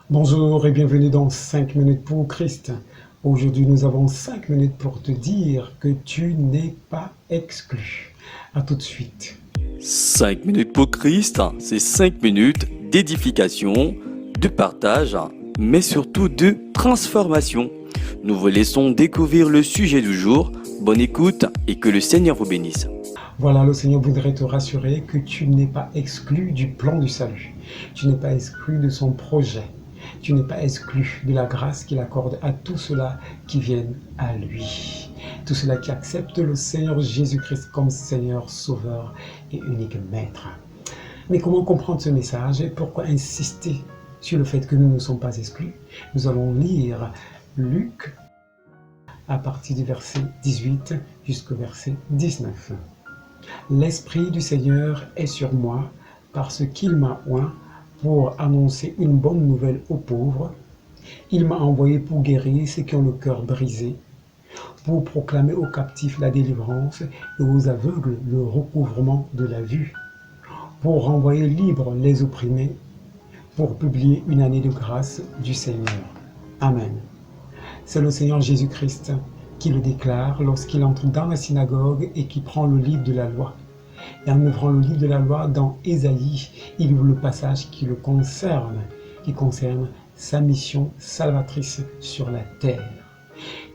Bonjour et bienvenue dans 5 minutes pour Christ. Aujourd'hui, nous avons 5 minutes pour te dire que tu n'es pas exclu. À tout de suite. 5 minutes pour Christ, c'est 5 minutes d'édification, de partage, mais surtout de transformation. Nous vous laissons découvrir le sujet du jour. Bonne écoute et que le Seigneur vous bénisse. Voilà, le Seigneur voudrait te rassurer que tu n'es pas exclu du plan du salut. Tu n'es pas exclu de son projet. Tu n'es pas exclu de la grâce qu'il accorde à tous ceux-là qui viennent à lui. Tous ceux-là qui acceptent le Seigneur Jésus-Christ comme Seigneur, Sauveur et unique Maître. Mais comment comprendre ce message et pourquoi insister sur le fait que nous ne sommes pas exclus? Nous allons lire Luc à partir du verset 18 jusqu'au verset 19. L'Esprit du Seigneur est sur moi parce qu'il m'a oint pour annoncer une bonne nouvelle aux pauvres. Il m'a envoyé pour guérir ceux qui ont le cœur brisé, pour proclamer aux captifs la délivrance et aux aveugles le recouvrement de la vue, pour renvoyer libres les opprimés, pour publier une année de grâce du Seigneur. Amen. C'est le Seigneur Jésus-Christ qui le déclare lorsqu'il entre dans la synagogue et qui prend le livre de la loi. Et en ouvrant le livre de la loi dans Ésaïe, il ouvre le passage qui concerne sa mission salvatrice sur la terre.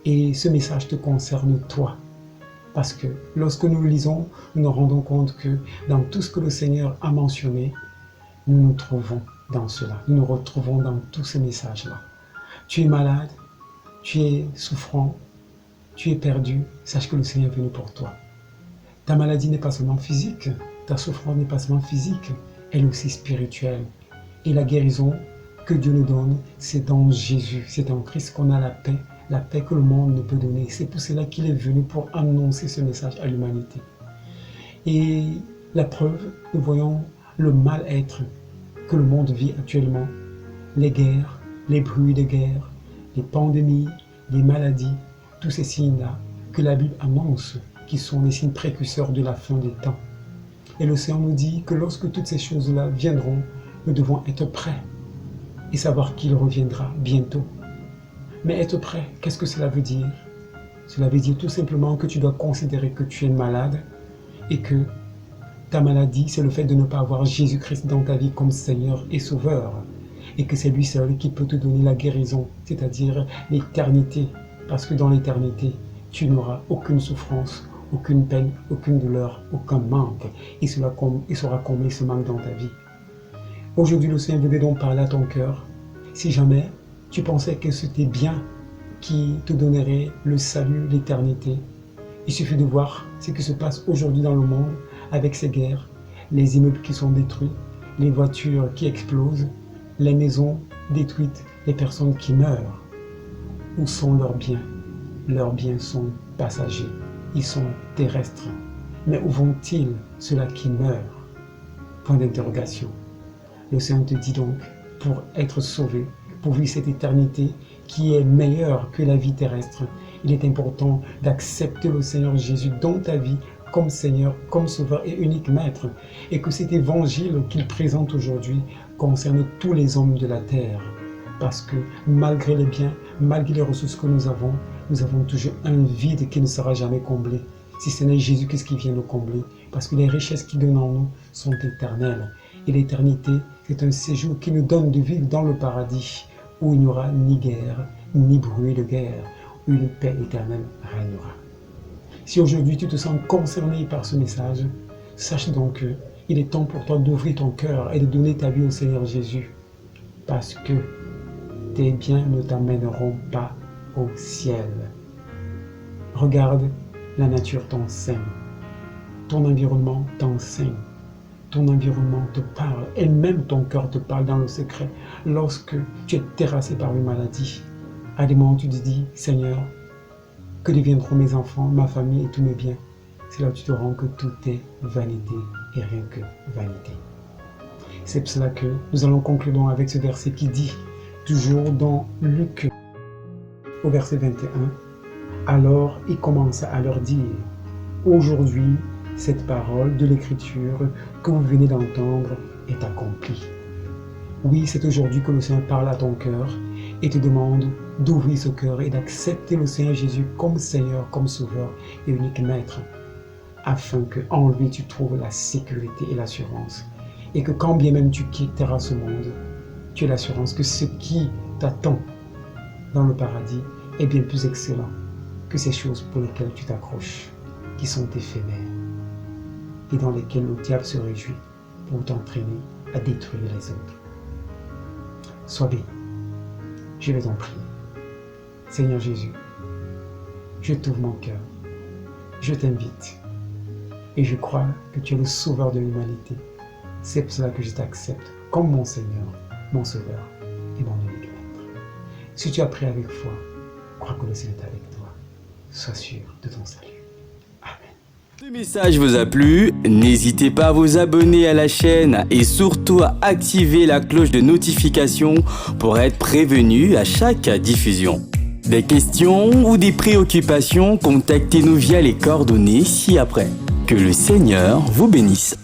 Et ce message te concerne toi. Parce que lorsque nous le lisons, nous nous rendons compte que dans tout ce que le Seigneur a mentionné, nous nous trouvons dans cela. Nous nous retrouvons dans tous ces messages-là. Tu es malade, tu es souffrant, tu es perdu, sache que le Seigneur est venu pour toi. Ta maladie n'est pas seulement physique, ta souffrance n'est pas seulement physique, elle est aussi spirituelle. Et la guérison que Dieu nous donne, c'est dans Jésus, c'est en Christ qu'on a la paix que le monde ne peut donner. C'est pour cela qu'il est venu pour annoncer ce message à l'humanité. Et la preuve, nous voyons le mal-être que le monde vit actuellement, les guerres, les bruits de guerre, les pandémies, les maladies, tous ces signes-là que la Bible annonce, qui sont les signes précurseurs de la fin des temps. Et le Seigneur nous dit que lorsque toutes ces choses-là viendront, nous devons être prêts et savoir qu'il reviendra bientôt. Mais être prêt, qu'est-ce que cela veut dire? Cela veut dire tout simplement que tu dois considérer que tu es malade et que ta maladie, c'est le fait de ne pas avoir Jésus-Christ dans ta vie comme Seigneur et Sauveur. Et que c'est lui seul qui peut te donner la guérison, c'est-à-dire l'éternité. Parce que dans l'éternité, tu n'auras aucune souffrance, aucune peine, aucune douleur, aucun manque. Il sera comblé ce manque dans ta vie. Aujourd'hui, le Seigneur veut donc parler à ton cœur. Si jamais tu pensais que c'était bien qui te donnerait le salut, l'éternité, il suffit de voir ce qui se passe aujourd'hui dans le monde avec ces guerres, les immeubles qui sont détruits, les voitures qui explosent, les maisons détruites, les personnes qui meurent. Où sont leurs biens? Leurs biens sont passagers, ils sont terrestres. Mais où vont-ils, ceux-là qui meurent? Point d'interrogation. Le Seigneur te dit donc, pour être sauvé, pour vivre cette éternité qui est meilleure que la vie terrestre, il est important d'accepter le Seigneur Jésus dans ta vie comme Seigneur, comme Sauveur et unique Maître, et que cet évangile qu'il présente aujourd'hui concerne tous les hommes de la terre. Parce que malgré les biens, malgré les ressources que nous avons toujours un vide qui ne sera jamais comblé. Si ce n'est Jésus, qu'est-ce qui vient nous combler? Parce que les richesses qu'il donne en nous sont éternelles. Et l'éternité, c'est un séjour qui nous donne de vivre dans le paradis, où il n'y aura ni guerre, ni bruit de guerre, où une paix éternelle régnera. Si aujourd'hui tu te sens concerné par ce message, sache donc qu'il est temps pour toi d'ouvrir ton cœur et de donner ta vie au Seigneur Jésus. Parce que tes biens ne t'amèneront pas au ciel. Regarde, la nature t'enseigne. Ton environnement t'enseigne. Ton environnement te parle. Et même ton cœur te parle dans le secret. Lorsque tu es terrassé par une maladie, à des moments où tu te dis, Seigneur, que deviendront mes enfants, ma famille et tous mes biens? C'est là où tu te rends que tout est vanité et rien que vanité. C'est pour cela que nous allons conclure avec ce verset qui dit, toujours dans Luc, au verset 21, alors il commença à leur dire, aujourd'hui, cette parole de l'Écriture que vous venez d'entendre est accomplie. Oui, c'est aujourd'hui que le Seigneur parle à ton cœur et te demande d'ouvrir ce cœur et d'accepter le Seigneur Jésus comme Seigneur, comme Sauveur et unique Maître, afin qu'en lui tu trouves la sécurité et l'assurance. Et que quand bien même tu quitteras ce monde, tu aies l'assurance que ce qui t'attend dans le paradis est bien plus excellent que ces choses pour lesquelles tu t'accroches, qui sont éphémères et dans lesquelles le diable se réjouit pour t'entraîner à détruire les autres. Sois béni. Je vais t'en prier. Seigneur Jésus, je t'ouvre mon cœur. Je t'invite. Et je crois que tu es le sauveur de l'humanité. C'est pour cela que je t'accepte comme mon Seigneur, mon Sauveur et mon unique Maître. Si tu as prié avec foi, crois que le Seigneur est avec toi. Sois sûr de ton salut. Ce message vous a plu, n'hésitez pas à vous abonner à la chaîne et surtout à activer la cloche de notification pour être prévenu à chaque diffusion. Des questions ou des préoccupations, contactez-nous via les coordonnées ci-après. Que le Seigneur vous bénisse.